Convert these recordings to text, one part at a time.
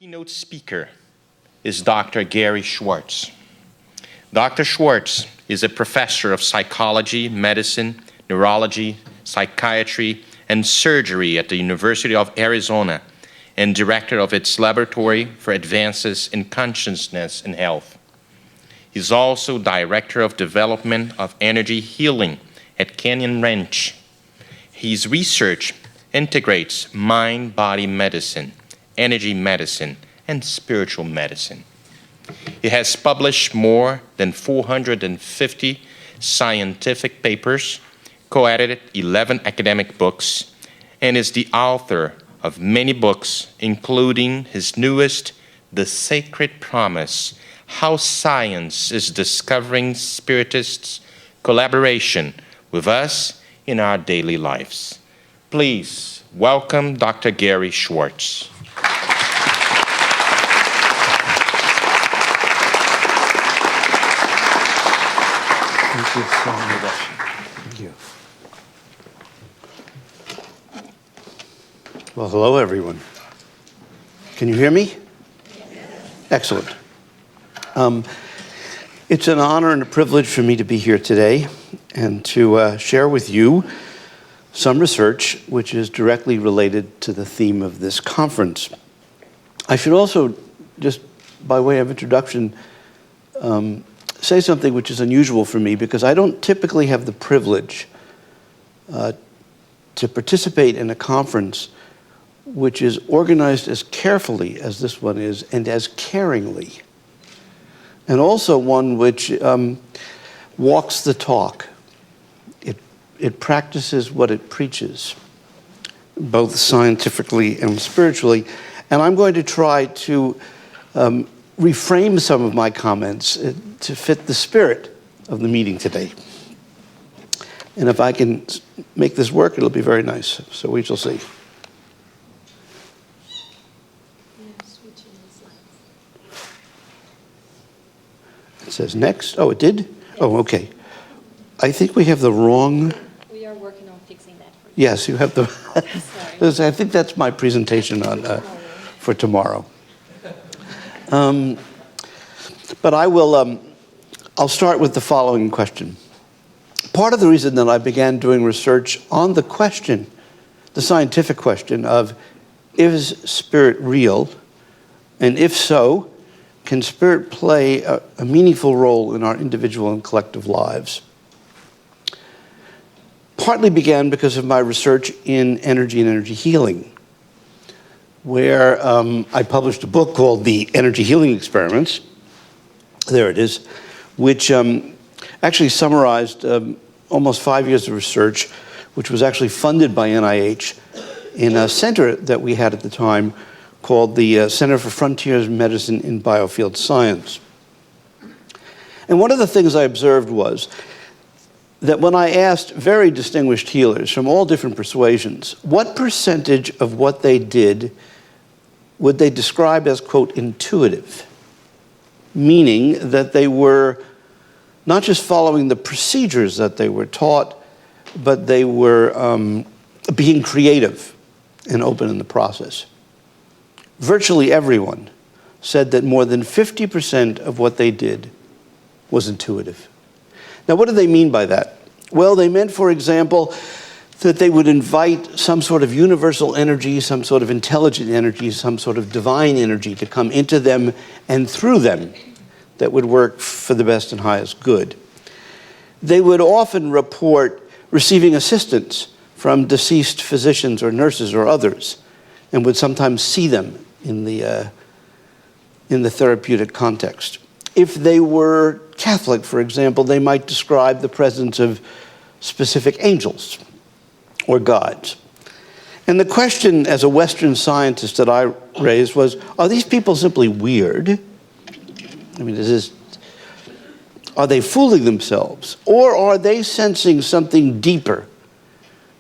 Keynote speaker is Dr. Gary Schwartz. Dr. Schwartz is a professor of psychology, medicine, neurology, psychiatry, and surgery at the University of Arizona and director of its Laboratory for Advances in Consciousness and Health. He's also director of development of energy healing at Canyon Ranch. His research integrates mind-body medicine, energy medicine, and spiritual medicine. He has published more than 450 scientific papers, co-edited 11 academic books, and is the author of many books, including his newest, The Sacred Promise: How Science is Discovering Spiritists' Collaboration with Us in Our Daily Lives. Please welcome Dr. Gary Schwartz. Thank you so much. Thank you. Well, hello, everyone. Can you hear me? Yes. Excellent. It's an honor and a privilege for me to be here today and to share with you some research which is directly related to the theme of this conference. I should also, just by way of introduction, say something which is unusual for me because I don't typically have the privilege to participate in a conference which is organized as carefully as this one is and as caringly, and also one which walks the talk. It practices what it preaches, both scientifically and spiritually, and I'm going to try to reframe some of my comments to fit the spirit of the meeting today. And if I can make this work, it'll be very nice. So we shall see. It says next. Oh, it did? Oh, okay. I think we have the wrong... We are working on fixing that for you. Yes, you have the... I think that's my presentation on for tomorrow. But I will, I'll start with the following question. Part of the reason that I began doing research on the question, the scientific question of, is spirit real? And if so, can spirit play a meaningful role in our individual and collective lives? Partly began because of my research in energy and energy healing, where I published a book called The Energy Healing Experiments, there it is, which actually summarized almost 5 years of research, which was actually funded by NIH in a center that we had at the time called the Center for Frontiers Medicine in Biofield Science. And one of the things I observed was that when I asked very distinguished healers from all different persuasions, what percentage of what they did would they describe as, quote, intuitive? Meaning that they were not just following the procedures that they were taught, but they were being creative and open in the process. Virtually everyone said that more than 50% of what they did was intuitive. Now, what do they mean by that? Well, they meant, for example, that they would invite some sort of universal energy, some sort of intelligent energy, some sort of divine energy to come into them and through them that would work for the best and highest good. They would often report receiving assistance from deceased physicians or nurses or others, and would sometimes see them in the therapeutic context. If they were Catholic, for example, they might describe the presence of specific angels or gods. And the question as a Western scientist that I raised was, are these people simply weird? I mean, are they fooling themselves? Or are they sensing something deeper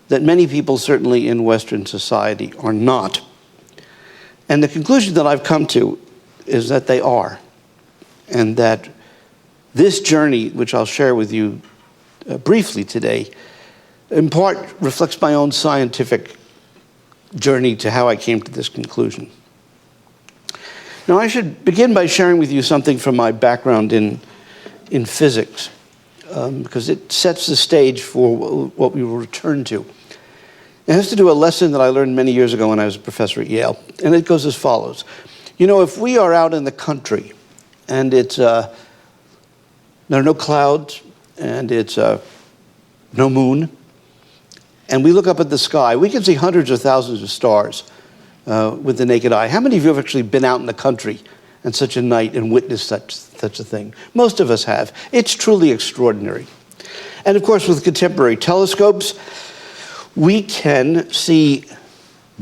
that many people, certainly in Western society, are not? And the conclusion that I've come to is that they are. And that this journey, which I'll share with you briefly today, in part reflects my own scientific journey to how I came to this conclusion. Now, I should begin by sharing with you something from my background in physics, because it sets the stage for what we will return to. It has to do with a lesson that I learned many years ago when I was a professor at Yale, and it goes as follows. You know, if we are out in the country, and it's there are no clouds, and it's no moon, and we look up at the sky, we can see hundreds of thousands of stars with the naked eye. How many of you have actually been out in the country on such a night and witnessed such a thing? Most of us have. It's truly extraordinary. And of course, with contemporary telescopes, we can see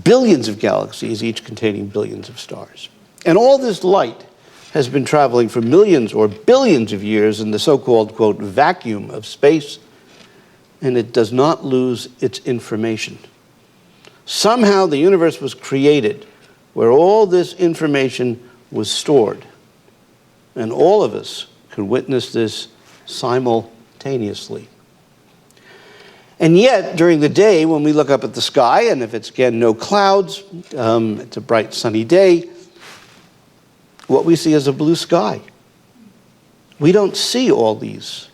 billions of galaxies, each containing billions of stars. And all this light has been traveling for millions or billions of years in the so-called, quote, vacuum of space, and it does not lose its information. Somehow the universe was created where all this information was stored, and all of us could witness this simultaneously. And yet, during the day, when we look up at the sky, and if it's, again, no clouds, it's a bright sunny day, what we see is a blue sky. We don't see all these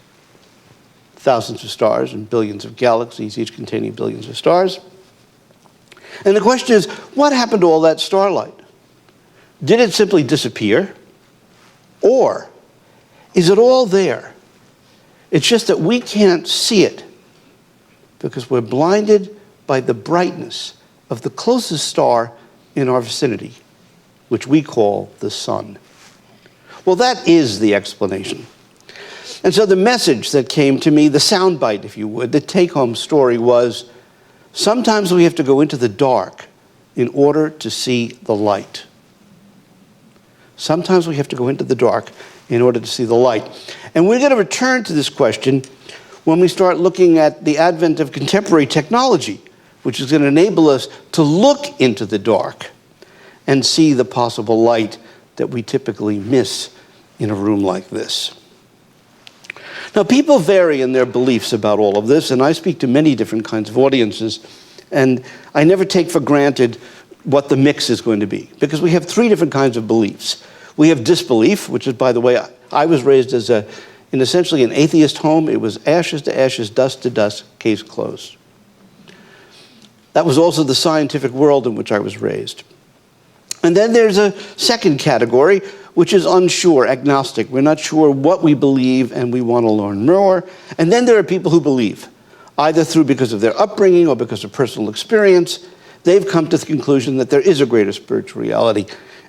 thousands of stars and billions of galaxies, each containing billions of stars. And the question is, what happened to all that starlight? Did it simply disappear? Or is it all there? It's just that we can't see it because we're blinded by the brightness of the closest star in our vicinity, which we call the sun. Well, that is the explanation. And so the message that came to me, the soundbite, if you would, the take-home story was, sometimes we have to go into the dark in order to see the light. Sometimes we have to go into the dark in order to see the light. And we're going to return to this question when we start looking at the advent of contemporary technology, which is going to enable us to look into the dark and see the possible light that we typically miss in a room like this. Now, people vary in their beliefs about all of this, and I speak to many different kinds of audiences, and I never take for granted what the mix is going to be, because we have three different kinds of beliefs. We have disbelief, which is, by the way, I was raised as in essentially an atheist home. It was ashes to ashes, dust to dust, case closed. That was also the scientific world in which I was raised. And then there's a second category, which is unsure, agnostic. We're not sure what we believe, and we want to learn more. And then there are people who believe, either because of their upbringing or because of personal experience. They've come to the conclusion that there is a greater spiritual reality,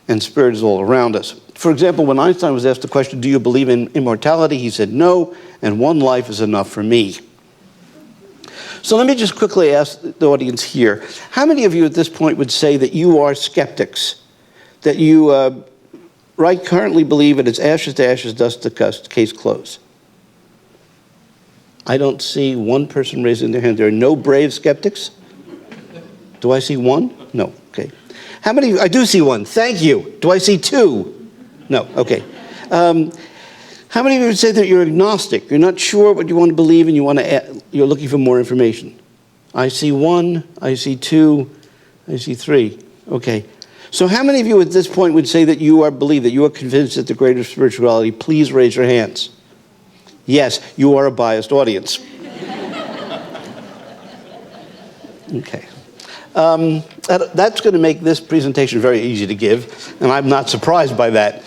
and spirit is all around us. For example, when Einstein was asked the question, do you believe in immortality? He said, no, and one life is enough for me. So let me just quickly ask the audience here, how many of you at this point would say that you are skeptics, that you currently believe that it's ashes to ashes, dust to dust, case closed? I don't see one person raising their hand. There are no brave skeptics? Do I see one? No, okay. How many? I do see one, thank you. Do I see two? No, okay. How many of you would say that you're agnostic? You're not sure what you want to believe and you're looking for more information? I see one, I see two, I see three. Okay. So how many of you at this point would say that you believe that you are convinced that the greater spirituality? Please raise your hands. Yes, you are a biased audience. Okay. That's going to make this presentation very easy to give, and I'm not surprised by that.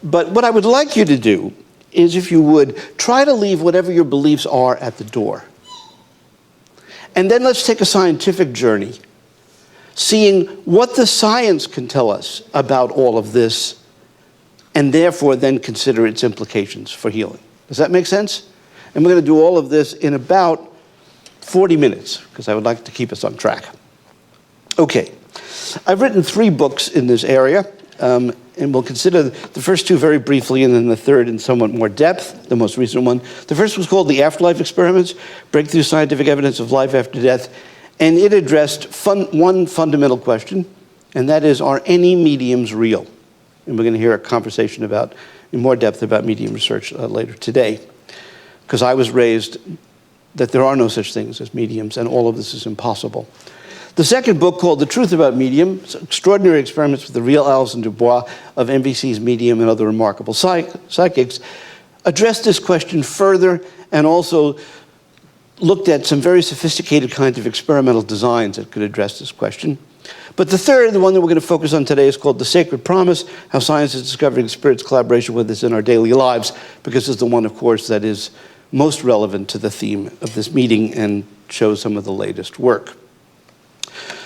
But what I would like you to do is, if you would, try to leave whatever your beliefs are at the door. And then let's take a scientific journey, seeing what the science can tell us about all of this, and therefore then consider its implications for healing. Does that make sense? And we're going to do all of this in about 40 minutes, because I would like to keep us on track. Okay. I've written 3 books in this area, and we'll consider the first 2 very briefly, and then the third in somewhat more depth, the most recent one. The first was called The Afterlife Experiments, Breakthrough Scientific Evidence of Life After Death, and it addressed one fundamental question, and that is, are any mediums real? And we're going to hear a conversation in more depth about medium research later today, because I was raised that there are no such things as mediums, and all of this is impossible. The second book, called The Truth About Medium, Extraordinary Experiments with the Real Alison Dubois of NBC's Medium and Other Remarkable Psychics, addressed this question further and also looked at some very sophisticated kinds of experimental designs that could address this question. But the third, the one that we're going to focus on today, is called The Sacred Promise, How Science is Discovering Spirit's Collaboration with Us in Our Daily Lives, because it's the one, of course, that is most relevant to the theme of this meeting and shows some of the latest work.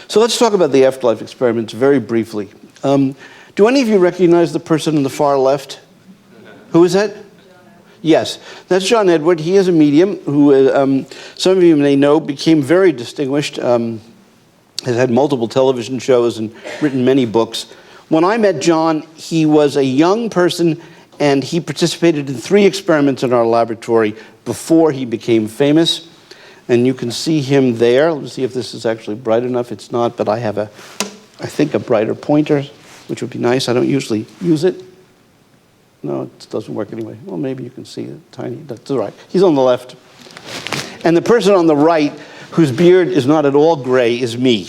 So let's talk about the afterlife experiments very briefly. Do any of you recognize the person on the far left? Who is that? Yes, that's John Edward. He is a medium who, some of you may know, became very distinguished, has had multiple television shows and written many books. When I met John, he was a young person, and he participated in 3 experiments in our laboratory before he became famous. And you can see him there. Let's see if this is actually bright enough. It's not, but I have I think, a brighter pointer, which would be nice. I don't usually use it. No, it doesn't work anyway. Well, maybe you can see it tiny. That's all right. He's on the left. And the person on the right, whose beard is not at all gray, is me,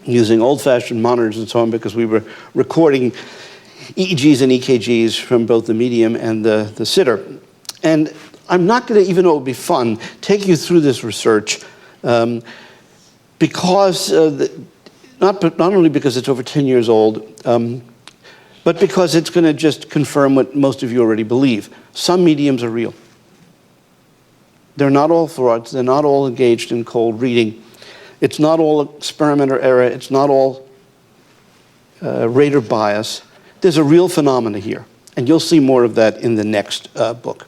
using old-fashioned monitors and so on, because we were recording EEGs and EKGs from both the medium and the sitter. And I'm not going to, even though it would be fun, take you through this research because, not only because it's over 10 years old, but because it's going to just confirm what most of you already believe. Some mediums are real. They're not all frauds. They're not all engaged in cold reading. It's not all experiment or error. It's not all rater bias. There's a real phenomena here, and you'll see more of that in the next book.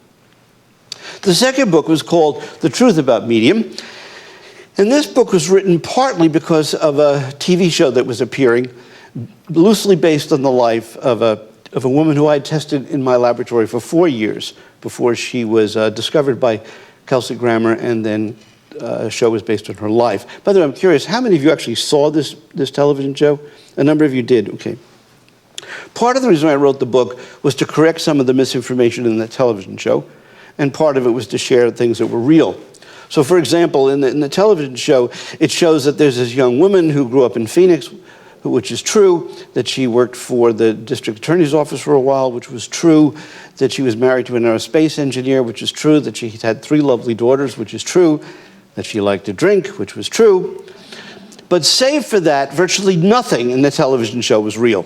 The second book was called The Truth About Medium, and this book was written partly because of a TV show that was appearing, loosely based on the life of a woman who I had tested in my laboratory for 4 years before she was discovered by Kelsey Grammer, and then a show was based on her life. By the way, I'm curious, how many of you actually saw this television show? A number of you did, okay. Part of the reason I wrote the book was to correct some of the misinformation in the television show, and part of it was to share things that were real. So, for example, in the television show, it shows that there's this young woman who grew up in Phoenix, which is true, that she worked for the district attorney's office for a while, which was true, that she was married to an aerospace engineer, which is true, that she had 3 lovely daughters, which is true, that she liked to drink, which was true. But save for that, virtually nothing in the television show was real.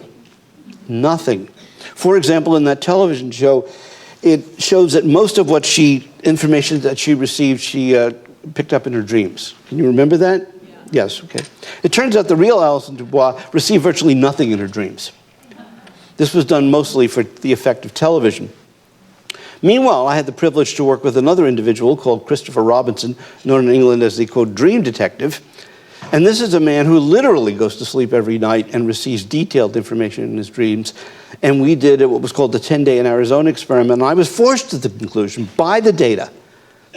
Nothing. For example, in that television show, it shows that most of what information that she received, she picked up in her dreams. Can you remember that? Yeah. Yes, okay. It turns out the real Alison Dubois received virtually nothing in her dreams. This was done mostly for the effect of television. Meanwhile, I had the privilege to work with another individual called Christopher Robinson, known in England as the, quote, dream detective. And this is a man who literally goes to sleep every night and receives detailed information in his dreams. And we did what was called the 10-day in Arizona experiment. And I was forced to the conclusion by the data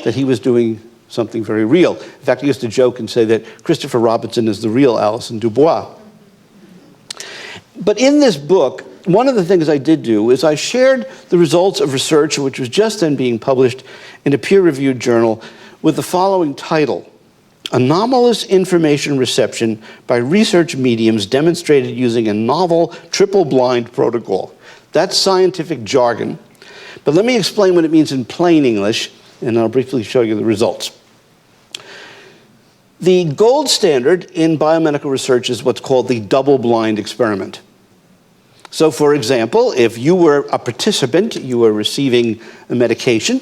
that he was doing something very real. In fact, I used to joke and say that Christopher Robinson is the real Alison Dubois. But in this book, one of the things I did do is I shared the results of research, which was just then being published in a peer-reviewed journal, with the following title: Anomalous Information Reception by Research Mediums Demonstrated Using a Novel Triple-Blind Protocol. That's scientific jargon. But let me explain what it means in plain English, and I'll briefly show you the results. The gold standard in biomedical research is what's called the double-blind experiment. So, for example, if you were a participant, you were receiving a medication,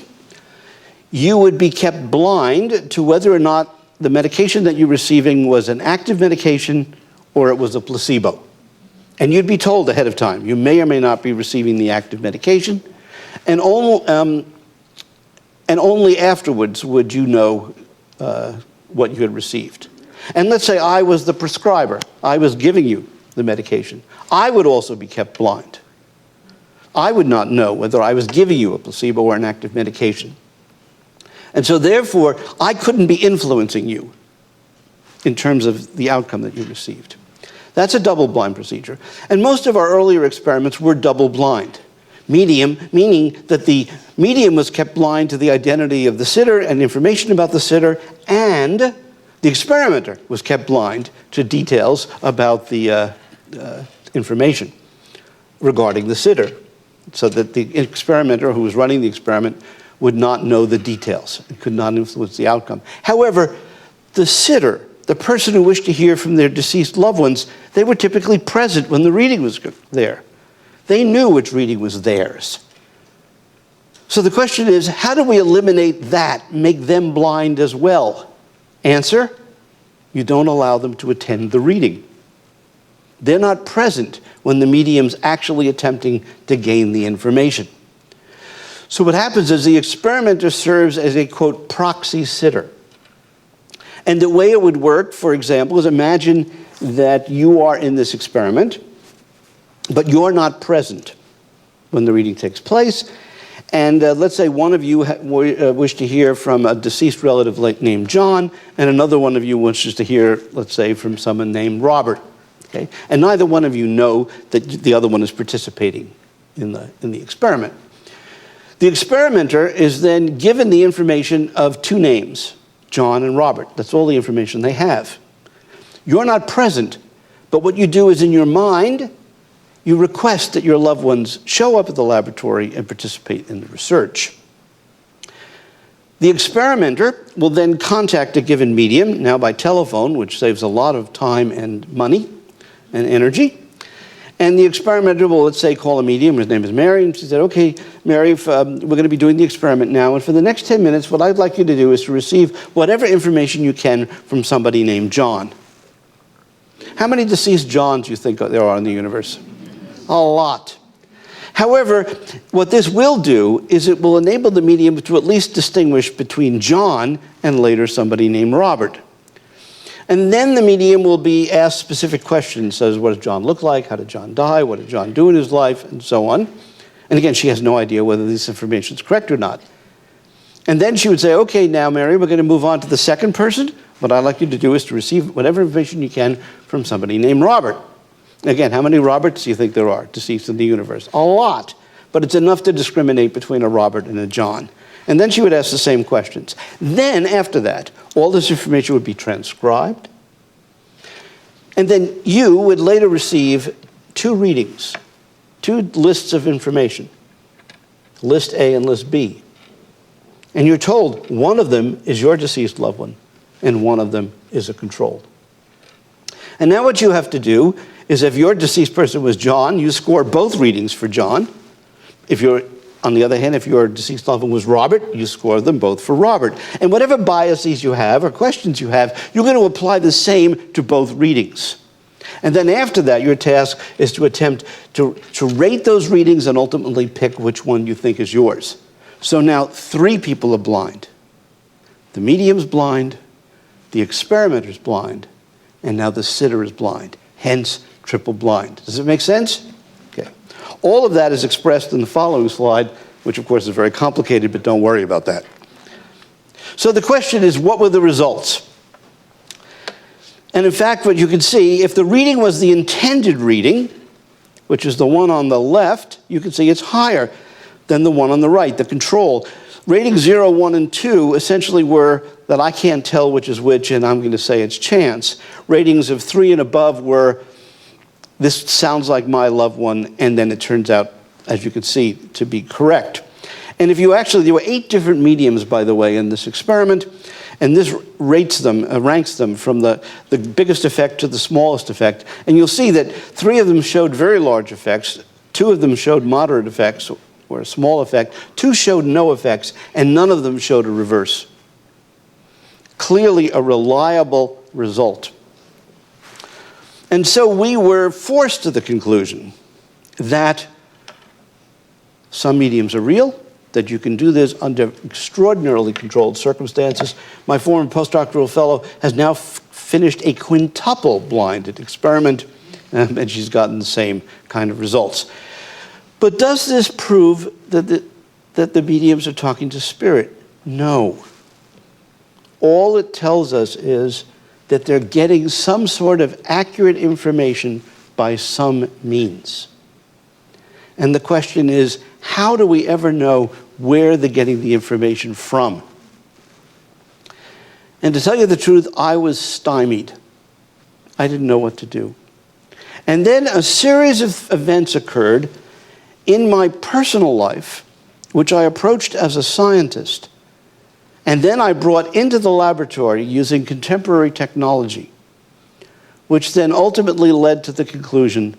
you would be kept blind to whether or not the medication that you're receiving was an active medication or it was a placebo. And you'd be told ahead of time, you may or may not be receiving the active medication, and only afterwards would you know what you had received. And let's say I was the prescriber. I was giving you the medication. I would also be kept blind. I would not know whether I was giving you a placebo or an active medication. And so therefore, I couldn't be influencing you in terms of the outcome that you received. That's a double-blind procedure. And most of our earlier experiments were double-blind. Meaning that the medium was kept blind to the identity of the sitter and information about the sitter, and The experimenter was kept blind to details about the information regarding the sitter, so that the experimenter who was running the experiment would not know the details and could not influence the outcome. However, the sitter, the person who wished to hear from their deceased loved ones, they were typically present when the reading was there. They knew which reading was theirs. So the question is, how do we eliminate that, make them blind as well? Answer, you don't allow them to attend the reading. They're not present when the medium's actually attempting to gain the information. So what happens is the experimenter serves as a, quote, proxy sitter. And the way it would work, for example, is imagine that you are in this experiment, but you're not present when the reading takes place. And let's say one of you wish to hear from a deceased relative named John, and another one of you wishes to hear, let's say, from someone named Robert. Okay? And neither one of you know that the other one is participating in the experiment. The experimenter is then given the information of two names, John and Robert. That's all the information they have. You're not present, but what you do is in your mind, you request that your loved ones show up at the laboratory and participate in the research. The experimenter will then contact a given medium, now by telephone, which saves a lot of time and money and energy. And the experimenter will, let's say, call a medium. His name is Mary. And she said, okay, Mary, we're going to be doing the experiment now. And for the next 10 minutes, what I'd like you to do is to receive whatever information you can from somebody named John. How many deceased Johns do you think there are in the universe? A lot. However, what this will do is it will enable the medium to at least distinguish between John and later somebody named Robert. And then the medium will be asked specific questions, such as what does John look like, how did John die, what did John do in his life, and so on. And again, she has no idea whether this information is correct or not. And then she would say, okay, now, Mary, we're going to move on to the second person. What I'd like you to do is to receive whatever information you can from somebody named Robert. Again, how many Roberts do you think there are deceased in the universe? A lot. But it's enough to discriminate between a Robert and a John. And then she would ask the same questions. Then, after that, all this information would be transcribed. And then you would later receive two readings, two lists of information, list A and list B. And you're told one of them is your deceased loved one, and one of them is a controlled. And now what you have to do is if your deceased person was John, you score both readings for John. On the other hand, if your deceased loved one was Robert, you score them both for Robert. And whatever biases you have or questions you have, you're going to apply the same to both readings. And then after that, your task is to attempt to rate those readings and ultimately pick which one you think is yours. So now 3 people are blind. The medium's blind, the experimenter's blind, and now the sitter is blind. Hence, triple blind. Does it make sense? Okay. All of that is expressed in the following slide, which of course is very complicated, but don't worry about that. So the question is, what were the results? And in fact, what you can see, if the reading was the intended reading, which is the one on the left, you can see it's higher than the one on the right, the control. Ratings 0, 1, and 2 essentially were that I can't tell which is which, and I'm going to say it's chance. Ratings of 3 and above were, this sounds like my loved one, and then it turns out, as you can see, to be correct. And if you actually, there were 8 different mediums, by the way, in this experiment, and this ranks them from the biggest effect to the smallest effect. And you'll see that 3 of them showed very large effects, 2 of them showed moderate effects, or a small effect, 2 showed no effects, and none of them showed a reverse. Clearly a reliable result. And so we were forced to the conclusion that some mediums are real, that you can do this under extraordinarily controlled circumstances. My former postdoctoral fellow has now finished a quintuple blinded experiment, and she's gotten the same kind of results. But does this prove that the mediums are talking to spirit? No. All it tells us is that they're getting some sort of accurate information by some means. And the question is, how do we ever know where they're getting the information from? And to tell you the truth, I was stymied. I didn't know what to do. And then a series of events occurred in my personal life, which I approached as a scientist, and then I brought into the laboratory using contemporary technology, which then ultimately led to the conclusion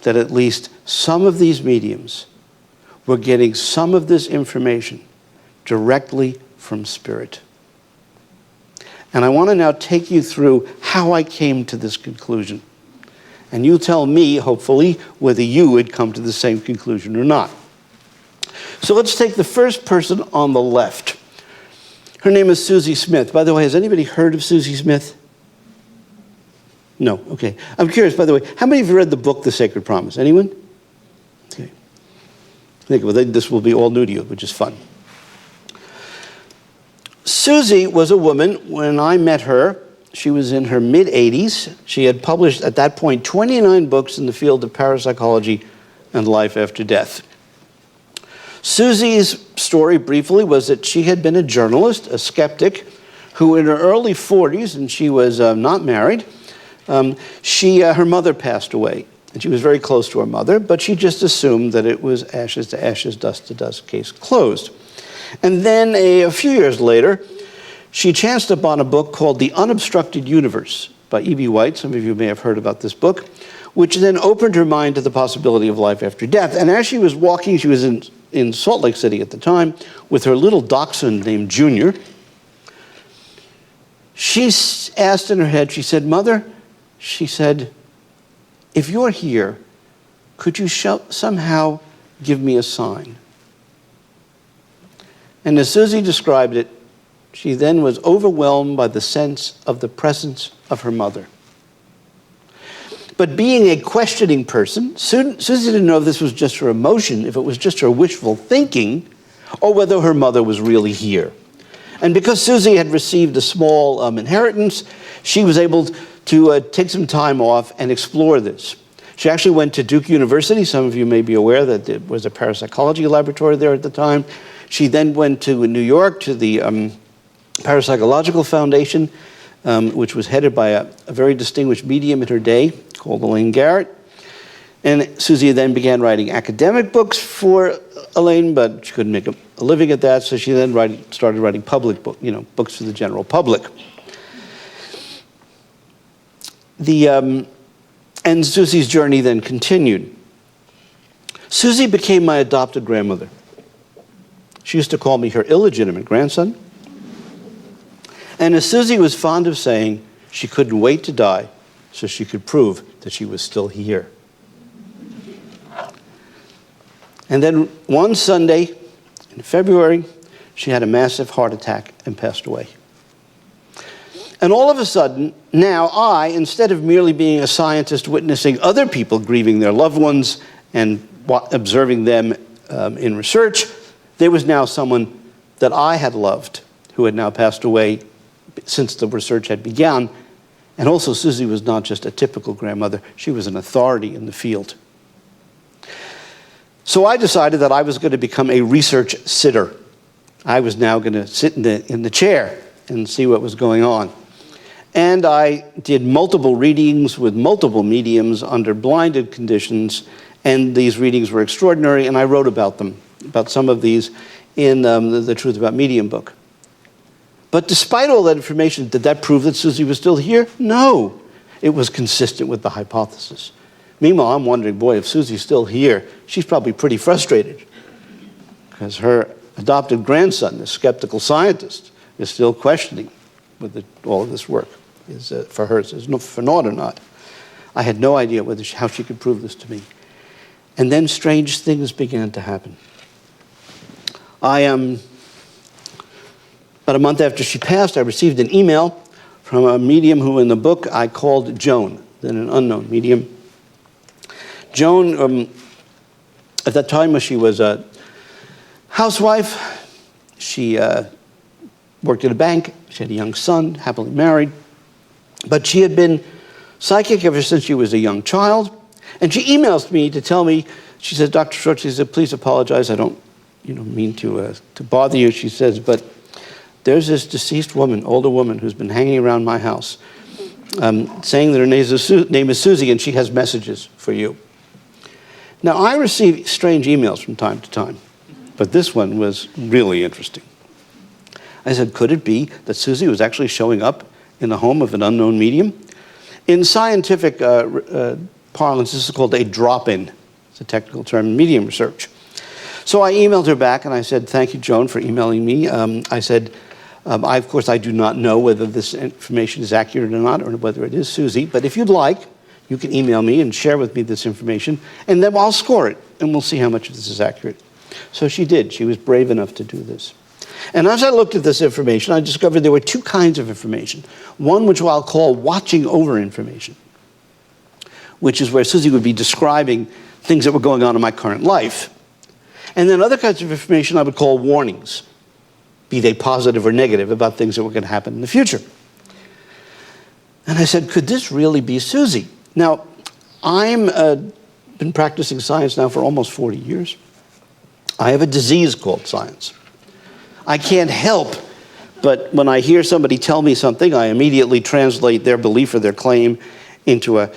that at least some of these mediums were getting some of this information directly from spirit. And I want to now take you through how I came to this conclusion. And you tell me, hopefully, whether you would come to the same conclusion or not. So let's take the first person on the left. Her name is Susie Smith. By the way, has anybody heard of Susie Smith? No, okay. I'm curious, by the way, how many of you read the book, The Sacred Promise? Anyone? Okay. This will be all new to you, which is fun. Susie was a woman, when I met her, she was in her mid-80s. She had published, at that point, 29 books in the field of parapsychology and life after death. Susie's story, briefly, was that she had been a journalist, a skeptic, who in her early 40s, and she was not married, her mother passed away. And she was very close to her mother, but she just assumed that it was ashes to ashes, dust to dust, case closed. And then a few years later, she chanced upon a book called The Unobstructed Universe by E.B. White. Some of you may have heard about this book, which then opened her mind to the possibility of life after death. And as she was walking, she was in Salt Lake City at the time, with her little dachshund named Junior. She asked in her head, she said, "Mother," she said, "if you're here, could you somehow give me a sign?" And as Susie described it, she then was overwhelmed by the sense of the presence of her mother. But being a questioning person, Susie didn't know if this was just her emotion, if it was just her wishful thinking, or whether her mother was really here. And because Susie had received a small inheritance, she was able to take some time off and explore this. She actually went to Duke University. Some of you may be aware that there was a parapsychology laboratory there at the time. She then went to New York to the Parapsychological Foundation, which was headed by a very distinguished medium in her day called Elaine Garrett. And Susie then began writing academic books for Elaine, but she couldn't make a living at that, so she then started writing public books for the general public. And Susie's journey then continued. Susie became my adopted grandmother. She used to call me her illegitimate grandson. And as Susie was fond of saying, she couldn't wait to die so she could prove that she was still here. And then one Sunday in February, she had a massive heart attack and passed away. And all of a sudden, now I, instead of merely being a scientist witnessing other people grieving their loved ones and observing them in research, there was now someone that I had loved who had now passed away since the research had begun. And also, Susie was not just a typical grandmother, she was an authority in the field. So I decided that I was going to become a research sitter. I was now going to sit in the chair and see what was going on. And I did multiple readings with multiple mediums under blinded conditions, and these readings were extraordinary, and I wrote about them, about some of these, in the Truth About Medium book. But despite all that information, did that prove that Susie was still here? No. It was consistent with the hypothesis. Meanwhile, I'm wondering, boy, if Susie's still here, she's probably pretty frustrated, because her adopted grandson, the skeptical scientist, is still questioning whether all of this work is for her, is for naught or not. I had no idea how she could prove this to me. And then strange things began to happen. About a month after she passed, I received an email from a medium who in the book I called Joan, then an unknown medium. Joan, at that time, she was a housewife. She worked at a bank. She had a young son, happily married. But she had been psychic ever since she was a young child. And she emails me to tell me, she said, "Dr. Schwartz," she said, "please apologize. I don't mean to bother you," she says, "but there's this deceased woman, older woman, who's been hanging around my house, saying that her name is Susie, and she has messages for you. Now, I receive strange emails from time to time, but this one was really interesting. I said, could it be that Susie was actually showing up in the home of an unknown medium? In scientific parlance, this is called a drop-in. It's a technical term in medium research. So I emailed her back, and I said, thank you, Joan, for emailing me. I said, of course, I do not know whether this information is accurate or not, or whether it is Susie, but if you'd like, you can email me and share with me this information, and then I'll score it, and we'll see how much of this is accurate. So she did. She was brave enough to do this. And as I looked at this information, I discovered there were two kinds of information. One which I'll call watching over information, which is where Susie would be describing things that were going on in my current life. And then other kinds of information I would call warnings, be they positive or negative, about things that were going to happen in the future. And I said, could this really be Susie? Now, I've been practicing science now for almost 40 years. I have a disease called science. I can't help but when I hear somebody tell me something, I immediately translate their belief or their claim into a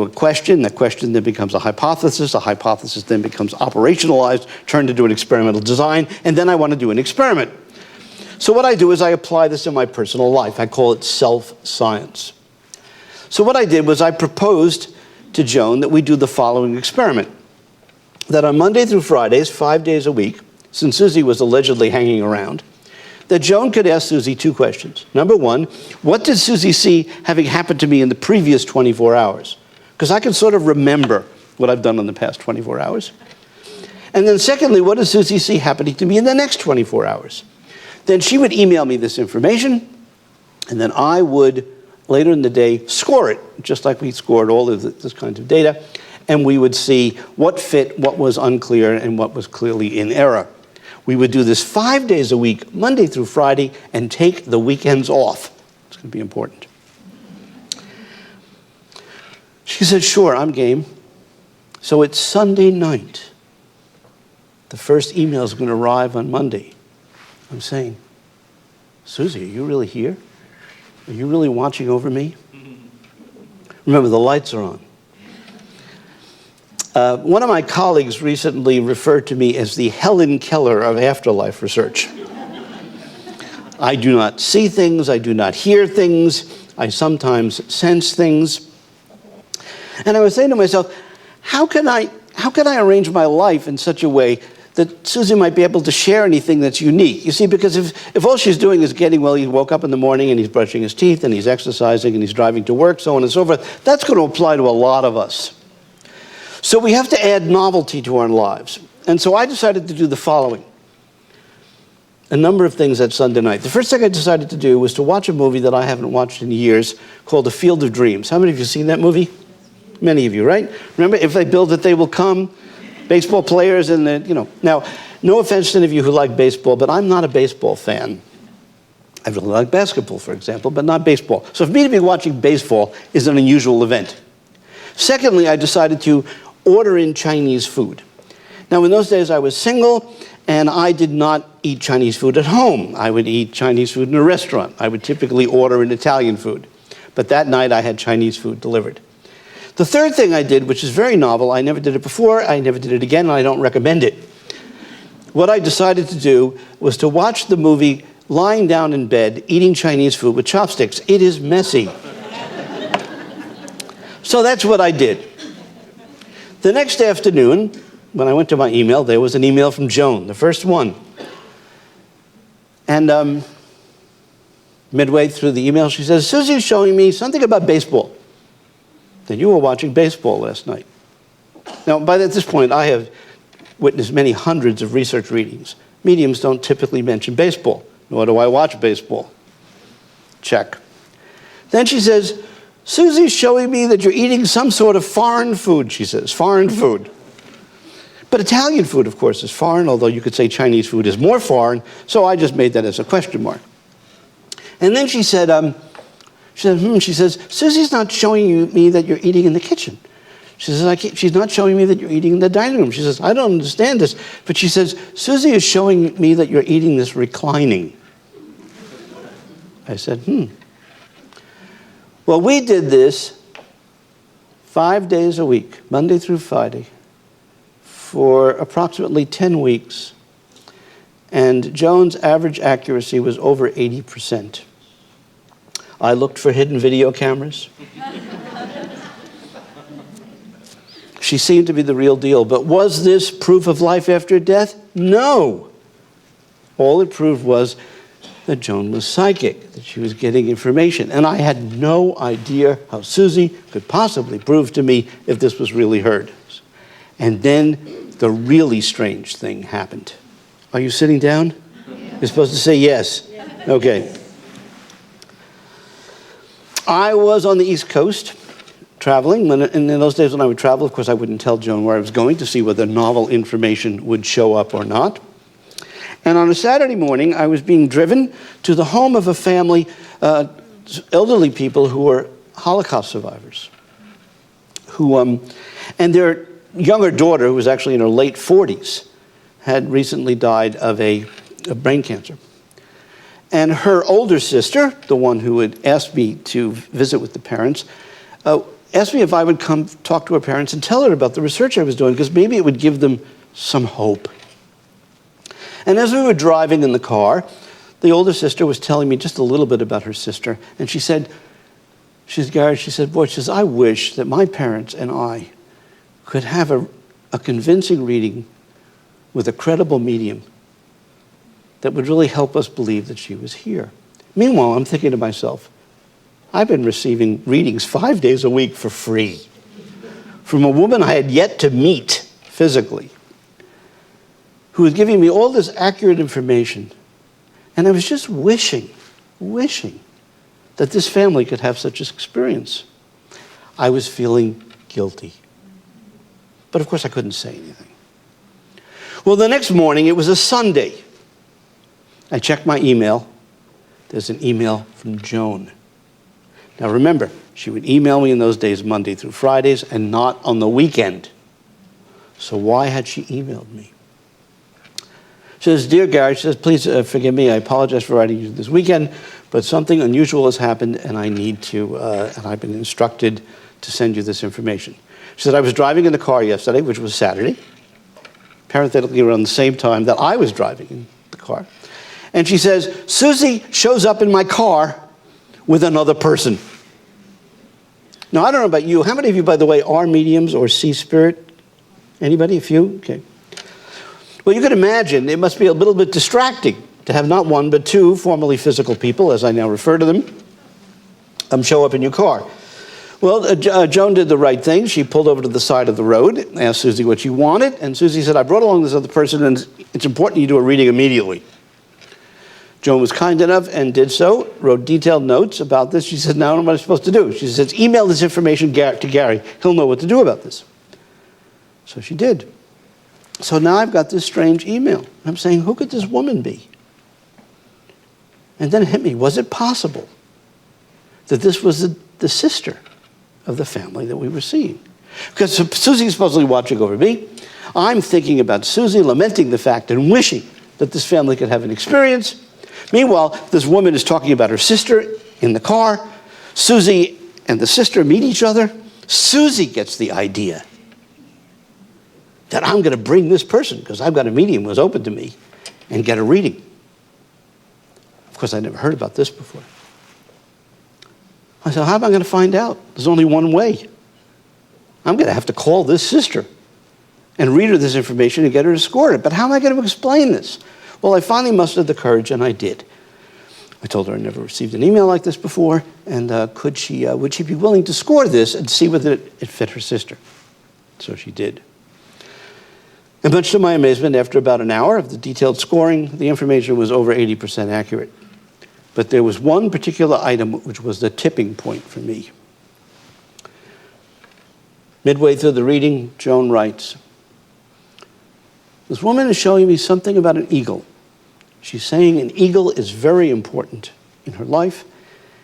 question. The question then becomes a hypothesis. A hypothesis then becomes operationalized, turned into an experimental design, and then I want to do an experiment. So what I do is I apply this in my personal life. I call it self-science. So what I did was I proposed to Joan that we do the following experiment. That on Monday through Fridays, 5 days a week, since Susie was allegedly hanging around, that Joan could ask Susie two questions. Number one, what did Susie see having happened to me in the previous 24 hours? Because I can sort of remember what I've done in the past 24 hours. And then secondly, what does Susie see happening to me in the next 24 hours? Then she would email me this information, and then I would, later in the day, score it, just like we scored all of this kind of data, and we would see what fit, what was unclear, and what was clearly in error. We would do this 5 days a week, Monday through Friday, and take the weekends off. It's going to be important. She said, sure, I'm game. So it's Sunday night. The first email is going to arrive on Monday. I'm saying, Susie, are you really here? Are you really watching over me? Remember, the lights are on. One of my colleagues recently referred to me as the Helen Keller of afterlife research. I do not see things. I do not hear things. I sometimes sense things. And I was saying to myself, how can I arrange my life in such a way that Susie might be able to share anything that's unique? You see, because if all she's doing is getting, well, he woke up in the morning and he's brushing his teeth and he's exercising and he's driving to work, so on and so forth, that's going to apply to a lot of us. So we have to add novelty to our lives. And so I decided to do the following. A number of things that Sunday night. The first thing I decided to do was to watch a movie that I haven't watched in years called The Field of Dreams. How many of you have seen that movie? Many of you, right? Remember, if they build it, they will come. Baseball players and Now, no offense to any of you who like baseball, but I'm not a baseball fan. I really like basketball, for example, but not baseball. So for me to be watching baseball is an unusual event. Secondly, I decided to order in Chinese food. Now, in those days, I was single, and I did not eat Chinese food at home. I would eat Chinese food in a restaurant. I would typically order in Italian food. But that night, I had Chinese food delivered. The third thing I did, which is very novel, I never did it before, I never did it again, and I don't recommend it. What I decided to do was to watch the movie lying down in bed, eating Chinese food with chopsticks. It is messy. So that's what I did. The next afternoon, when I went to my email, there was an email from Joan, the first one. And midway through the email, she says, Susie's showing me something about baseball. That you were watching baseball last night. Now, by this point, I have witnessed many hundreds of research readings. Mediums don't typically mention baseball, nor do I watch baseball. Check. Then she says, Susie's showing me that you're eating some sort of foreign food, she says, foreign food. But Italian food, of course, is foreign, although you could say Chinese food is more foreign, so I just made that as a question mark. And then she said, she says, Susie's not showing me that you're eating in the kitchen. She says, she's not showing me that you're eating in the dining room. She says, I don't understand this. But she says, Susie is showing me that you're eating this reclining. I said, Well, we did this 5 days a week, Monday through Friday, for approximately 10 weeks. And Joan's average accuracy was over 80%. I looked for hidden video cameras. She seemed to be the real deal. But was this proof of life after death? No. All it proved was that Joan was psychic, that she was getting information. And I had no idea how Susie could possibly prove to me if this was really heard. And then the really strange thing happened. Are you sitting down? You're supposed to say yes. Okay. I was on the East Coast traveling. In those days when I would travel, of course, I wouldn't tell Joan where I was going to see whether novel information would show up or not. And on a Saturday morning, I was being driven to the home of a family, elderly people who were Holocaust survivors. And their younger daughter, who was actually in her late 40s, had recently died of a brain cancer. And her older sister, the one who had asked me to visit with the parents, asked me if I would come talk to her parents and tell her about the research I was doing, because maybe it would give them some hope. And as we were driving in the car, the older sister was telling me just a little bit about her sister. And she said, Gary, she said, boy, she says, I wish that my parents and I could have a convincing reading with a credible medium that would really help us believe that she was here. Meanwhile, I'm thinking to myself, I've been receiving readings 5 days a week for free from a woman I had yet to meet physically, who was giving me all this accurate information. And I was just wishing that this family could have such an experience. I was feeling guilty. But of course I couldn't say anything. Well, the next morning, it was a Sunday. I checked my email. There's an email from Joan. Now remember, she would email me in those days Monday through Fridays and not on the weekend. So why had she emailed me? She says, Dear Gary, she says, please forgive me. I apologize for writing you this weekend, but something unusual has happened and I need to, and I've been instructed to send you this information. She said, I was driving in the car yesterday, which was Saturday, parenthetically around the same time that I was driving in the car. And she says, Susie shows up in my car with another person. Now, I don't know about you. How many of you, by the way, are mediums or see spirit? Anybody? A few? Okay. Well, you can imagine it must be a little bit distracting to have not one, but two formerly physical people, as I now refer to them, show up in your car. Well, Joan did the right thing. She pulled over to the side of the road, asked Susie what she wanted, and Susie said, I brought along this other person, and it's important you do a reading immediately. Joan was kind enough and did so, wrote detailed notes about this. She said, now I don't know what I'm supposed to do. She says, email this information to Gary. He'll know what to do about this. So she did. So now I've got this strange email. I'm saying, who could this woman be? And then it hit me, was it possible that this was the sister of the family that we were seeing? Because Susie's supposedly watching over me. I'm thinking about Susie, lamenting the fact and wishing that this family could have an experience. Meanwhile, this woman is talking about her sister in the car. Susie and the sister meet each other. Susie gets the idea that I'm going to bring this person, because I've got a medium was open to me, and get a reading. Of course, I never heard about this before. I said, how am I going to find out? There's only one way. I'm going to have to call this sister and read her this information and get her to score it. But how am I going to explain this? Well, I finally mustered the courage, and I did. I told her I never received an email like this before, and would she be willing to score this and see whether it fit her sister? So she did. And much to my amazement, after about an hour of the detailed scoring, the information was over 80% accurate. But there was one particular item which was the tipping point for me. Midway through the reading, Joan writes, this woman is showing me something about an eagle. She's saying an eagle is very important in her life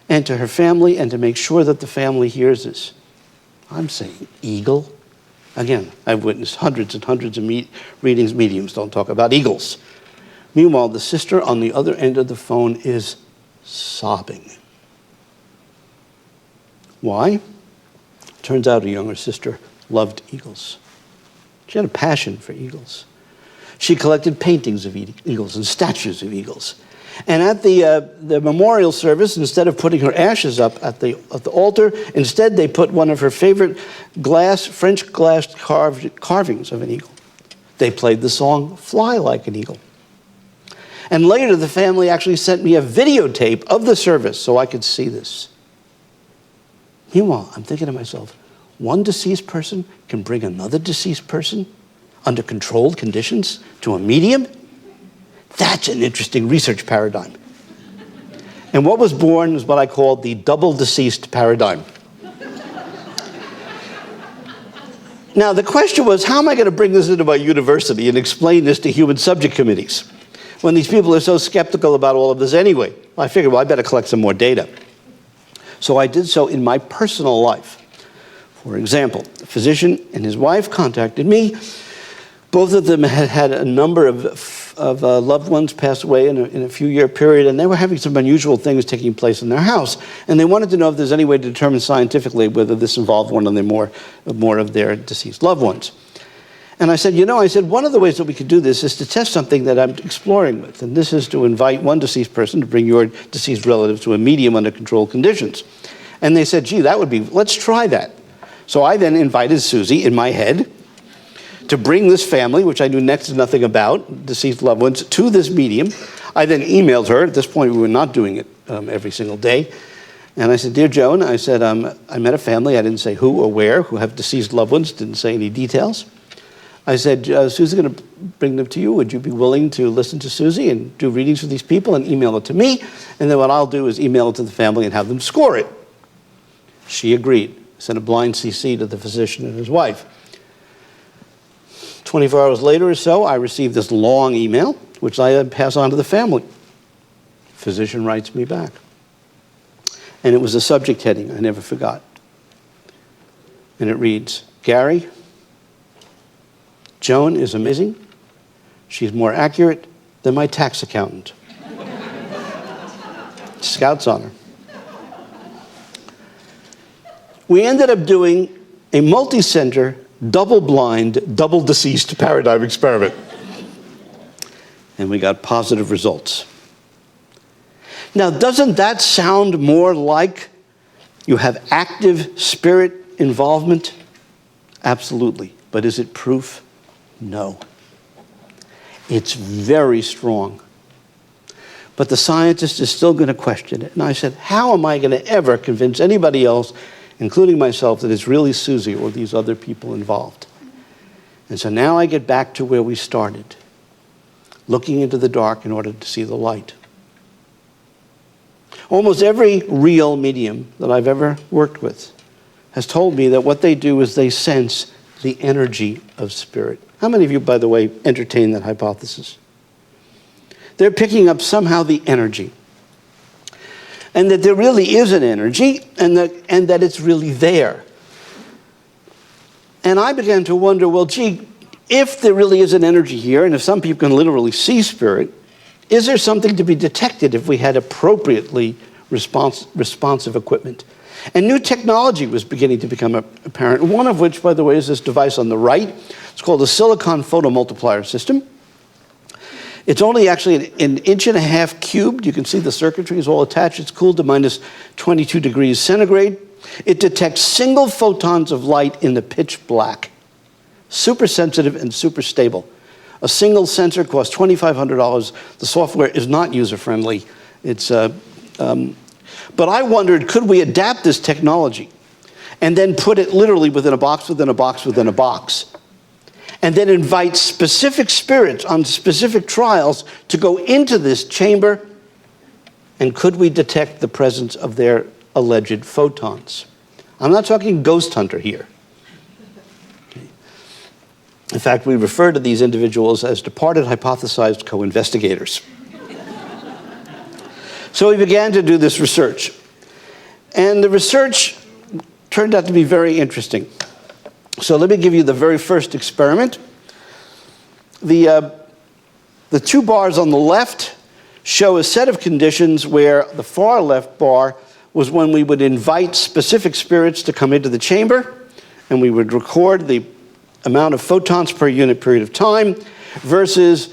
and to her family, and to make sure that the family hears this. I'm saying eagle? Again, I've witnessed hundreds and hundreds of readings. Mediums don't talk about eagles. Meanwhile, the sister on the other end of the phone is sobbing. Why? Turns out her younger sister loved eagles. She had a passion for eagles. She collected paintings of eagles and statues of eagles. And at the memorial service, instead of putting her ashes up at the altar, instead they put one of her favorite French glass carvings of an eagle. They played the song "Fly Like an Eagle." And later the family actually sent me a videotape of the service so I could see this. Meanwhile, I'm thinking to myself, one deceased person can bring another deceased person under controlled conditions to a medium? That's an interesting research paradigm. And what was born was what I called the double deceased paradigm. Now, the question was, how am I going to bring this into my university and explain this to human subject committees when these people are so skeptical about all of this anyway? I figured, well, I better collect some more data. So I did so in my personal life. For example, a physician and his wife contacted me. Both of them had had a number of loved ones pass away in a few-year period, and they were having some unusual things taking place in their house. And they wanted to know if there's any way to determine scientifically whether this involved one of the more of their deceased loved ones. And I said, one of the ways that we could do this is to test something that I'm exploring with. And this is to invite one deceased person to bring your deceased relative to a medium under controlled conditions. And they said, gee, let's try that. So I then invited Susie in my head to bring this family, which I knew next to nothing about, deceased loved ones, to this medium. I then emailed her. At this point, we were not doing it every single day. And I said, dear Joan, I said, I met a family. I didn't say who or where, who have deceased loved ones, didn't say any details. I said, Susie's going to bring them to you. Would you be willing to listen to Susie and do readings for these people and email it to me? And then what I'll do is email it to the family and have them score it. She agreed. Sent a blind CC to the physician and his wife. 24 hours later or so, I received this long email, which I then pass on to the family. Physician writes me back. And it was a subject heading I never forgot. And it reads, Gary, Joan is amazing. She's more accurate than my tax accountant. Scouts on her. We ended up doing a multi-center, double-blind, double-deceased paradigm experiment. And we got positive results. Now, doesn't that sound more like you have active spirit involvement? Absolutely. But is it proof? No. It's very strong. But the scientist is still going to question it. And I said, how am I going to ever convince anybody else, including myself, that it's really Susie or these other people involved? And so now I get back to where we started, looking into the dark in order to see the light. Almost every real medium that I've ever worked with has told me that what they do is they sense the energy of spirit. How many of you, by the way, entertain that hypothesis? They're picking up somehow the energy. And that there really is an energy, and that it's really there. And I began to wonder, well, gee, if there really is an energy here, and if some people can literally see spirit, is there something to be detected if we had appropriately responsive equipment? And new technology was beginning to become apparent, one of which, by the way, is this device on the right. It's called a silicon photomultiplier system. It's only actually an inch and a half cubed. You can see the circuitry is all attached. It's cooled to minus 22 degrees centigrade. It detects single photons of light in the pitch black. Super sensitive and super stable. A single sensor costs $2,500. The software is not user-friendly. But I wondered, could we adapt this technology and then put it literally within a box, within a box, within a box, and then invite specific spirits on specific trials to go into this chamber, and could we detect the presence of their alleged photons? I'm not talking ghost hunter here. Okay. In fact, we refer to these individuals as departed hypothesized co-investigators. So we began to do this research. And the research turned out to be very interesting. So let me give you the very first experiment. The two bars on the left show a set of conditions where the far left bar was when we would invite specific spirits to come into the chamber, and we would record the amount of photons per unit period of time versus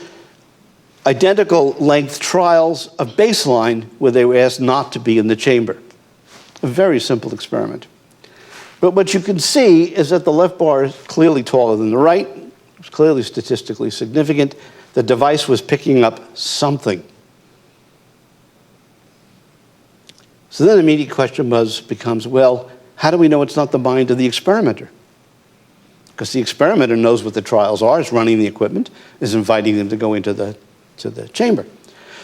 identical length trials of baseline where they were asked not to be in the chamber. A very simple experiment. But what you can see is that the left bar is clearly taller than the right. It's clearly statistically significant. The device was picking up something. So then the immediate question becomes, well, how do we know it's not the mind of the experimenter? Because the experimenter knows what the trials are, is running the equipment, is inviting them to go into the chamber.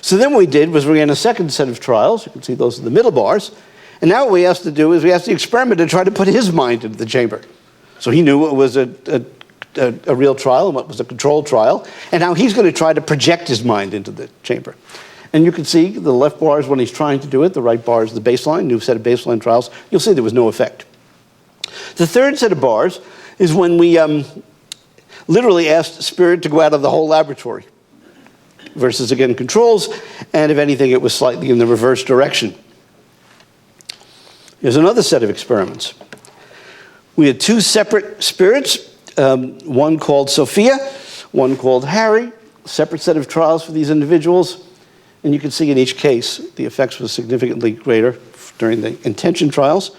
So then what we did was we ran a second set of trials. You can see those are the middle bars. And now what we asked to do is we asked the experimenter to try to put his mind into the chamber. So he knew what was a real trial and what was a controlled trial. And now he's going to try to project his mind into the chamber. And you can see the left bar is when he's trying to do it. The right bar is the baseline, new set of baseline trials. You'll see there was no effect. The third set of bars is when we literally asked the spirit to go out of the whole laboratory versus, again, controls. And if anything, it was slightly in the reverse direction. Here's another set of experiments. We had two separate spirits, one called Sophia, one called Harry, separate set of trials for these individuals. And you can see in each case, the effects were significantly greater during the intention trials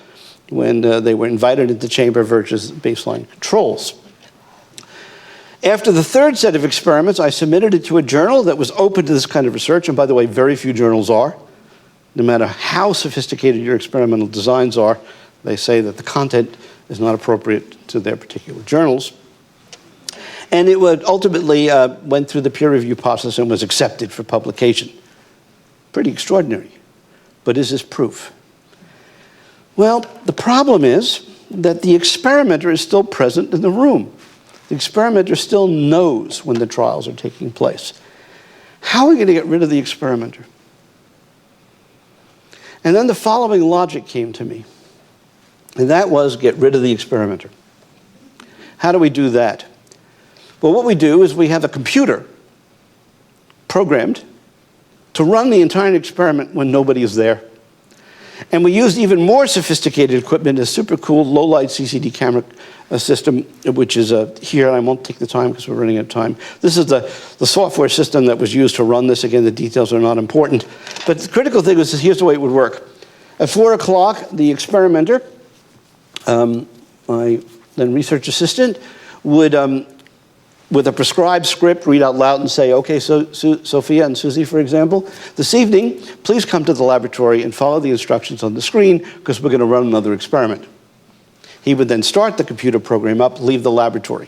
when they were invited into the chamber versus baseline controls. After the third set of experiments, I submitted it to a journal that was open to this kind of research. And by the way, very few journals are. No matter how sophisticated your experimental designs are, they say that the content is not appropriate to their particular journals. And it would ultimately went through the peer review process and was accepted for publication. Pretty extraordinary. But is this proof? Well, the problem is that the experimenter is still present in the room. The experimenter still knows when the trials are taking place. How are we going to get rid of the experimenter? And then the following logic came to me. And that was get rid of the experimenter. How do we do that? Well, what we do is we have a computer programmed to run the entire experiment when nobody is there. And we used even more sophisticated equipment, a super cool low-light CCD camera system, which is here, and I won't take the time because we're running out of time. This is the software system that was used to run this. Again, the details are not important. But the critical thing is here's the way it would work. At 4 o'clock, the experimenter, my then research assistant, would, with a prescribed script, read out loud and say, okay, so Sophia and Susie, for example, this evening, please come to the laboratory and follow the instructions on the screen because we're going to run another experiment. He would then start the computer program up, leave the laboratory.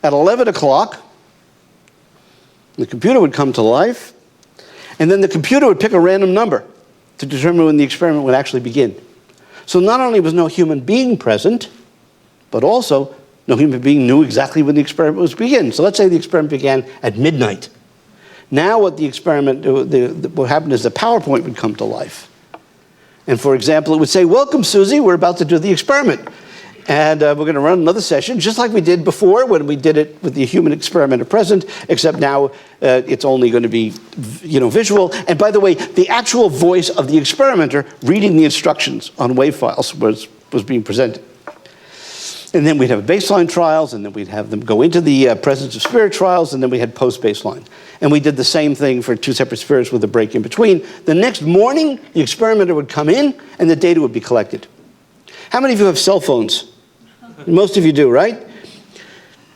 At 11 o'clock, the computer would come to life, and then the computer would pick a random number to determine when the experiment would actually begin. So not only was no human being present, but also no human being knew exactly when the experiment was begin. So let's say the experiment began at midnight. Now what what happened is the PowerPoint would come to life. And for example, it would say, welcome, Susie, we're about to do the experiment. And we're going to run another session, just like we did before when we did it with the human experimenter present, except now it's only going to be visual. And by the way, the actual voice of the experimenter reading the instructions on WAV files was being presented. And then we'd have baseline trials, and then we'd have them go into the presence of spirit trials, and then we had post-baseline. And we did the same thing for two separate spirits with a break in between. The next morning, the experimenter would come in, and the data would be collected. How many of you have cell phones? Most of you do, right?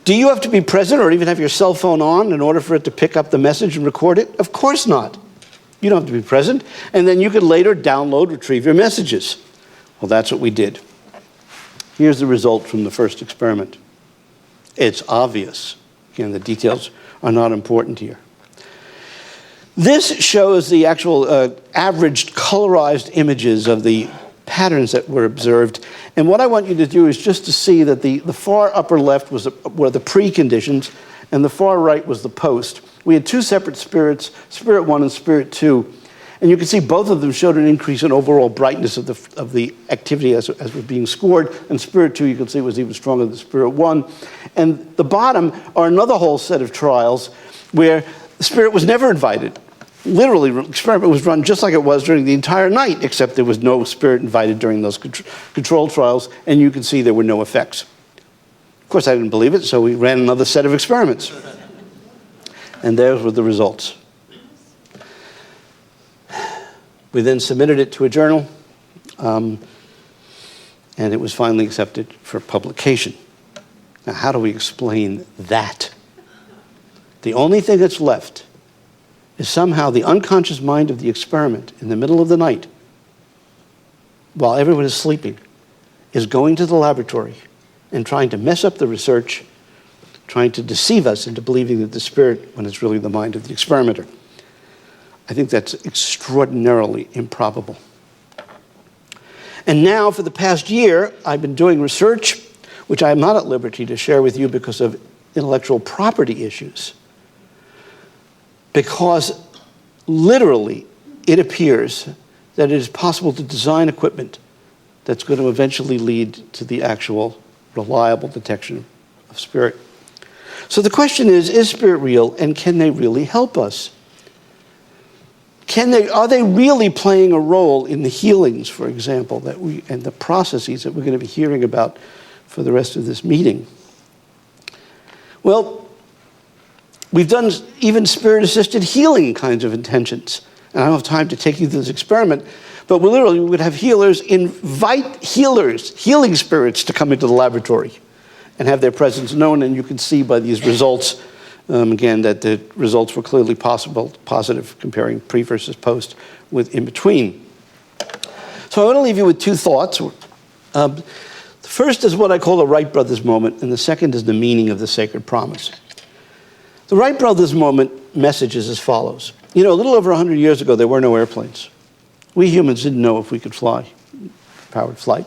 Do you have to be present or even have your cell phone on in order for it to pick up the message and record it? Of course not. You don't have to be present. And then you could later download, retrieve your messages. Well, that's what we did. Here's the result from the first experiment. It's obvious. Again, the details are not important here. This shows the actual averaged colorized images of the patterns that were observed. And what I want you to do is just to see that the far upper left were the preconditions, and the far right was the post. We had two separate spirits, Spirit 1 and Spirit 2. And you can see both of them showed an increase in overall brightness of the activity as was being scored. And Spirit 2, you can see, was even stronger than Spirit 1. And the bottom are another whole set of trials where the Spirit was never invited. literally, the experiment was run just like it was during the entire night, except there was no spirit invited during those control trials, and you can see there were no effects. Of course, I didn't believe it, so we ran another set of experiments. And those were the results. We then submitted it to a journal, and it was finally accepted for publication. Now, how do we explain that? The only thing that's left is somehow the unconscious mind of the experiment in the middle of the night, while everyone is sleeping, is going to the laboratory and trying to mess up the research, trying to deceive us into believing that the spirit, when it's really the mind of the experimenter. I think that's extraordinarily improbable. And now, for the past year, I've been doing research, which I am not at liberty to share with you because of intellectual property issues. Because literally, it appears that it is possible to design equipment that's going to eventually lead to the actual reliable detection of spirit. So the question is spirit real, and can they really help us? Are they really playing a role in the healings, for example, and the processes that we're going to be hearing about for the rest of this meeting? Well, we've done even spirit-assisted healing kinds of intentions. And I don't have time to take you through this experiment, but we would have healers invite healing spirits to come into the laboratory and have their presence known, and you can see by these results, again, that the results were clearly positive, comparing pre versus post with in between. So I want to leave you with two thoughts. The first is what I call the Wright brothers moment, and the second is the meaning of the sacred promise. The Wright brothers moment message is as follows. You know, a little over 100 years ago, there were no airplanes. We humans didn't know if we could fly, powered flight.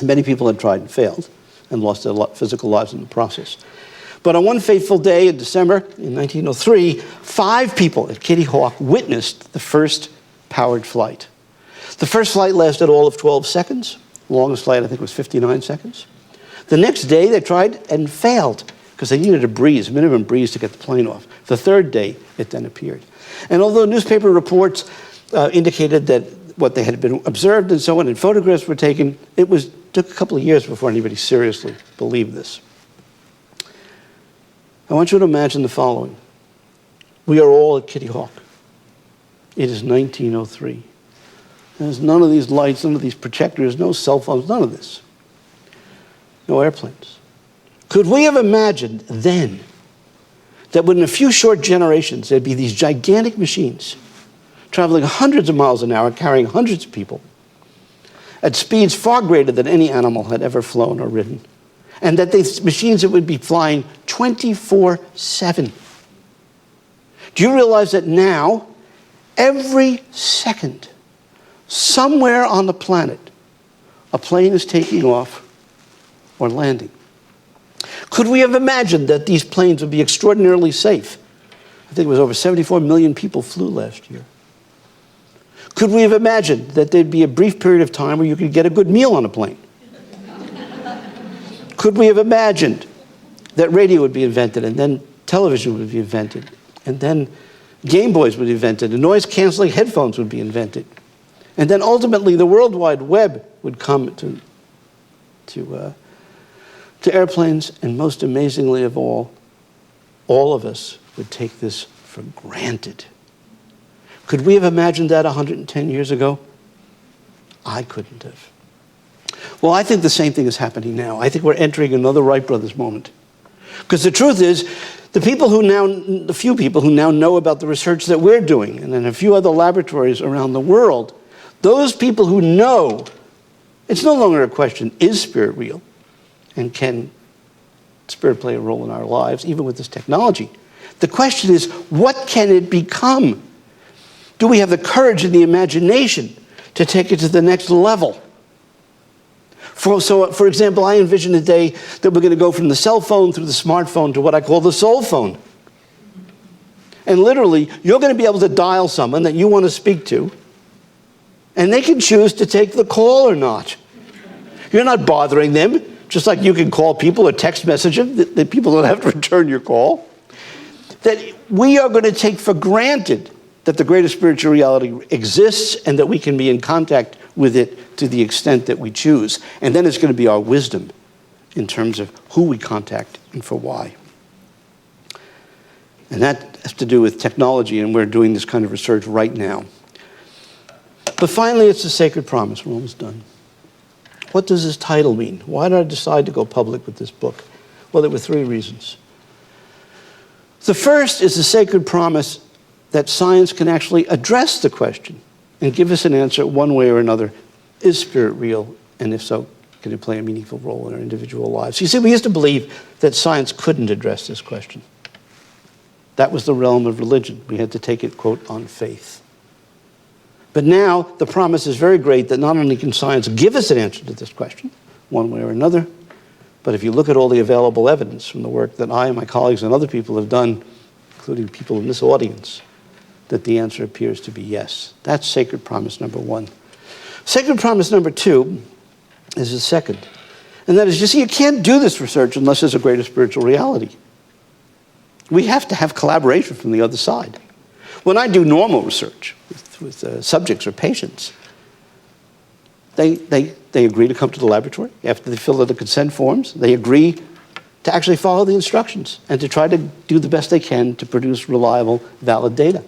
Many people had tried and failed and lost their physical lives in the process. But on one fateful day in December in 1903, 5 people at Kitty Hawk witnessed the first powered flight. The first flight lasted all of 12 seconds. The longest flight, I think, was 59 seconds. The next day, they tried and failed because they needed a minimum breeze to get the plane off. The third day, it then appeared. And although newspaper reports indicated that what they had been observed and so on, and photographs were taken, took a couple of years before anybody seriously believed this. I want you to imagine the following. We are all at Kitty Hawk. It is 1903. There's none of these lights, none of these projectors, no cell phones, none of this. No airplanes. Could we have imagined then that within a few short generations there'd be these gigantic machines traveling hundreds of miles an hour, carrying hundreds of people at speeds far greater than any animal had ever flown or ridden, and that these machines that would be flying 24/7? Do you realize that now, every second, somewhere on the planet, a plane is taking off or landing? Could we have imagined that these planes would be extraordinarily safe? I think it was over 74 million people flew last year. Could we have imagined that there'd be a brief period of time where you could get a good meal on a plane? Could we have imagined that radio would be invented, and then television would be invented, and then Game Boys would be invented, and noise-canceling headphones would be invented, and then ultimately the World Wide Web would come to airplanes, and most amazingly of all of us would take this for granted. Could we have imagined that 110 years ago? I couldn't have. Well, I think the same thing is happening now. I think we're entering another Wright brothers moment. Because the truth is, the few people who now know about the research that we're doing, and in a few other laboratories around the world, those people who know, it's no longer a question, is spirit real? And can spirit play a role in our lives, even with this technology? The question is, what can it become? Do we have the courage and the imagination to take it to the next level? For example, I envision a day that we're going to go from the cell phone through the smartphone to what I call the soul phone. And literally, you're going to be able to dial someone that you want to speak to, and they can choose to take the call or not. You're not bothering them, just like you can call people or text message them, that people don't have to return your call. That we are going to take for granted that the greater spiritual reality exists and that we can be in contact with it to the extent that we choose. And then it's going to be our wisdom in terms of who we contact and for why. And that has to do with technology, and we're doing this kind of research right now. But finally, it's the sacred promise. We're almost done. What does this title mean? Why did I decide to go public with this book? Well, there were three reasons. The first is the sacred promise that science can actually address the question and give us an answer one way or another. Is spirit real? And if so, can it play a meaningful role in our individual lives? You see, we used to believe that science couldn't address this question. That was the realm of religion. We had to take it, quote, on faith. But now the promise is very great that not only can science give us an answer to this question, one way or another, but if you look at all the available evidence from the work that I and my colleagues and other people have done, including people in this audience, that the answer appears to be yes. That's sacred promise number one. Sacred promise number two is the second. And that is, you see, you can't do this research unless there's a greater spiritual reality. We have to have collaboration from the other side. When I do normal research with subjects or patients, they agree to come to the laboratory after they fill out the consent forms. They agree to actually follow the instructions and to try to do the best they can to produce reliable, valid data.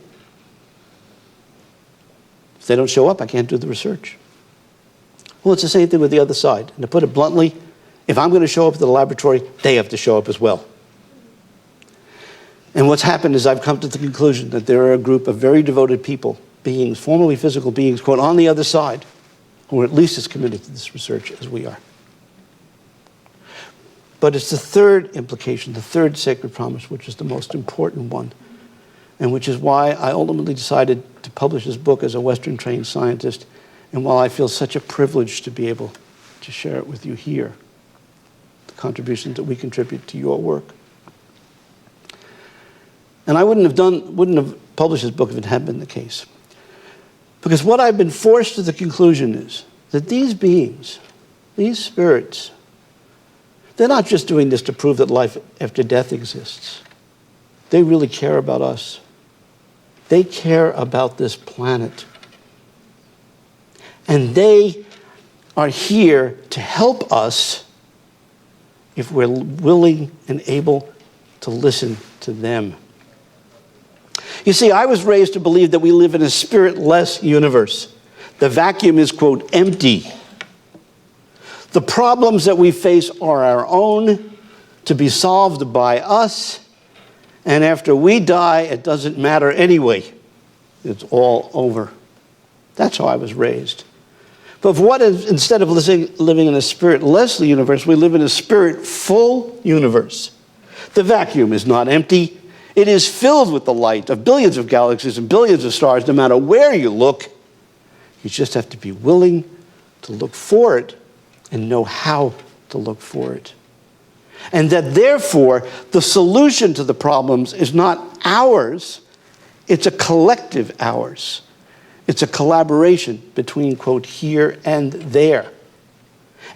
If they don't show up, I can't do the research. Well, it's the same thing with the other side. And to put it bluntly, if I'm going to show up at the laboratory, they have to show up as well. And what's happened is I've come to the conclusion that there are a group of very devoted people, beings, formerly physical beings, quote, on the other side, who are at least as committed to this research as we are. But it's the third implication, the third sacred promise, which is the most important one, and which is why I ultimately decided to publish this book as a Western-trained scientist, and why I feel such a privilege to be able to share it with you here, the contributions that we contribute to your work. And I wouldn't have published this book if it had been the case. Because what I've been forced to the conclusion is that these beings, these spirits, they're not just doing this to prove that life after death exists. They really care about us. They care about this planet. And they are here to help us if we're willing and able to listen to them. You see, I was raised to believe that we live in a spiritless universe. The vacuum is, quote, empty. The problems that we face are our own, to be solved by us, and after we die, it doesn't matter anyway. It's all over. That's how I was raised. But what if, instead of living in a spiritless universe, we live in a spirit-full universe? The vacuum is not empty. It is filled with the light of billions of galaxies and billions of stars, no matter where you look. You just have to be willing to look for it and know how to look for it. And that therefore, the solution to the problems is not ours, it's a collective ours. It's a collaboration between, quote, here and there.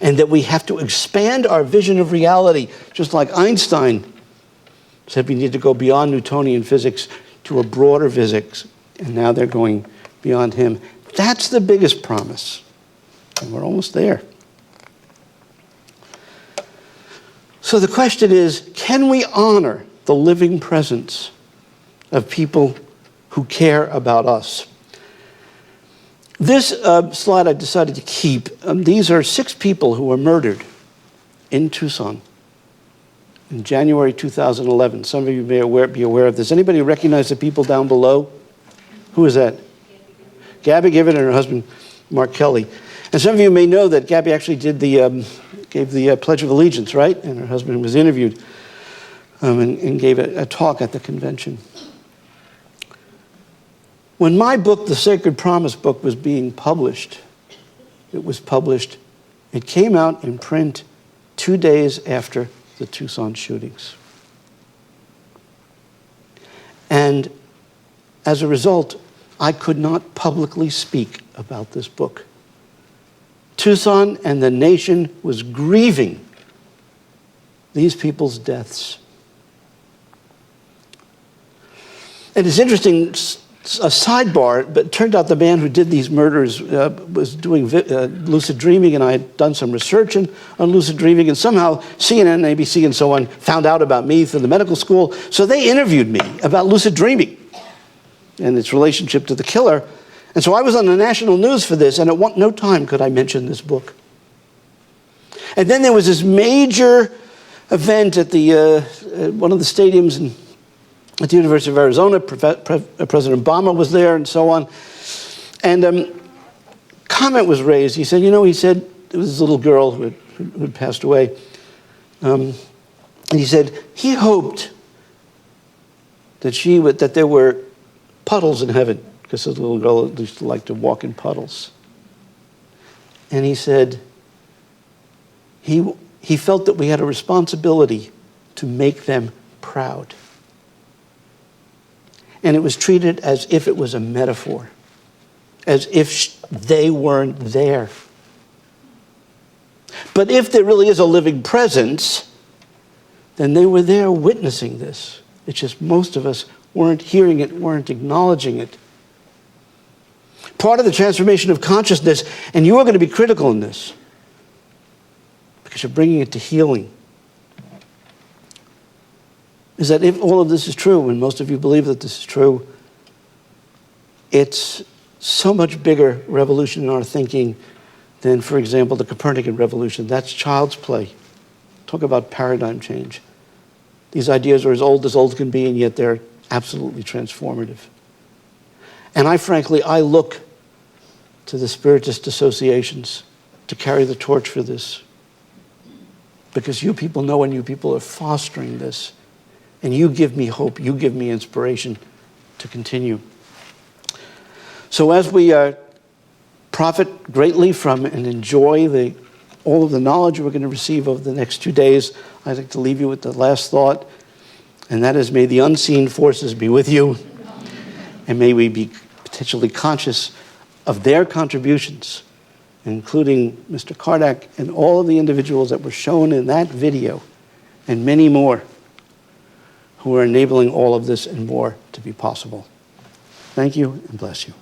And that we have to expand our vision of reality, just like Einstein said we need to go beyond Newtonian physics to a broader physics, and now they're going beyond him. That's the biggest promise, and we're almost there. So the question is, can we honor the living presence of people who care about us? This slide I decided to keep. These are 6 people who were murdered in Tucson in January 2011. Some of you may be aware of this. Anybody recognize the people down below? Who is that? Gabby Given and her husband, Mark Kelly. And some of you may know that Gabby actually did gave the Pledge of Allegiance, right? And her husband was interviewed and gave a talk at the convention. When my book, The Sacred Promise book, was being published, it came out in print 2 days after the Tucson shootings. And as a result, I could not publicly speak about this book. Tucson and the nation was grieving these people's deaths. And it's interesting, A sidebar, but it turned out the man who did these murders was doing lucid dreaming, and I had done some research on lucid dreaming, and somehow CNN, ABC, and so on found out about me through the medical school, so they interviewed me about lucid dreaming and its relationship to the killer. And so I was on the national news for this, and at no time could I mention this book. And then there was this major event at one of the stadiums at the University of Arizona. President Obama was there and so on. And comment was raised. He said, he said, it was this little girl who had passed away. And he said he hoped that there were puddles in heaven, because this little girl used to like to walk in puddles. And he said he felt that we had a responsibility to make them proud. And it was treated as if it was a metaphor, as if they weren't there. But if there really is a living presence, then they were there witnessing this. It's just most of us weren't hearing it, weren't acknowledging it. Part of the transformation of consciousness, and you are going to be critical in this, because you're bringing it to healing, is that if all of this is true, and most of you believe that this is true, it's so much bigger revolution in our thinking than, for example, the Copernican revolution. That's child's play. Talk about paradigm change. These ideas are as old can be, and yet they're absolutely transformative. And I look to the Spiritist associations to carry the torch for this, because you people know, and you people are fostering this. And you give me hope, you give me inspiration to continue. So as we profit greatly from and enjoy all of the knowledge we're going to receive over the next 2 days, I'd like to leave you with the last thought, and that is, may the unseen forces be with you, and may we be potentially conscious of their contributions, including Mr. Kardak and all of the individuals that were shown in that video, and many more, who are enabling all of this and more to be possible. Thank you, and bless you.